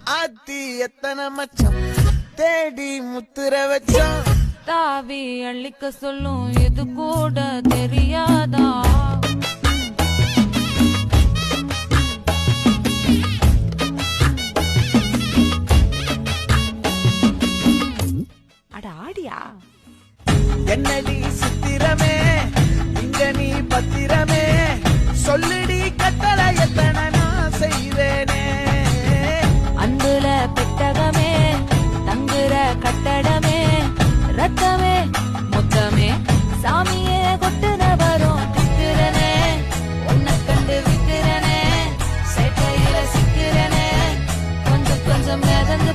ஆத்தி எத்தனை மச்சம் தேடி முத்துற வச்சோம். தாவி அள்ளிக்க சொல்லும் இது கூட தெரியாதா? அட ஆடியா என்னடி சித்திரமே இங்க நீ பத்திரமே சொல்லுடி கட்டளை எத்தனை நான் செய்வேனே. அன்புல பெட்டகமே தங்குற கட்டடமே ரத்தமே மொத்தமே சாமியே கொட்டுன வரும் திக்கிறனே. உன்னை கண்டு விக்கிறனே சேட்டையில சிக்கிறனே கொஞ்சம் கொஞ்சம் மிதந்து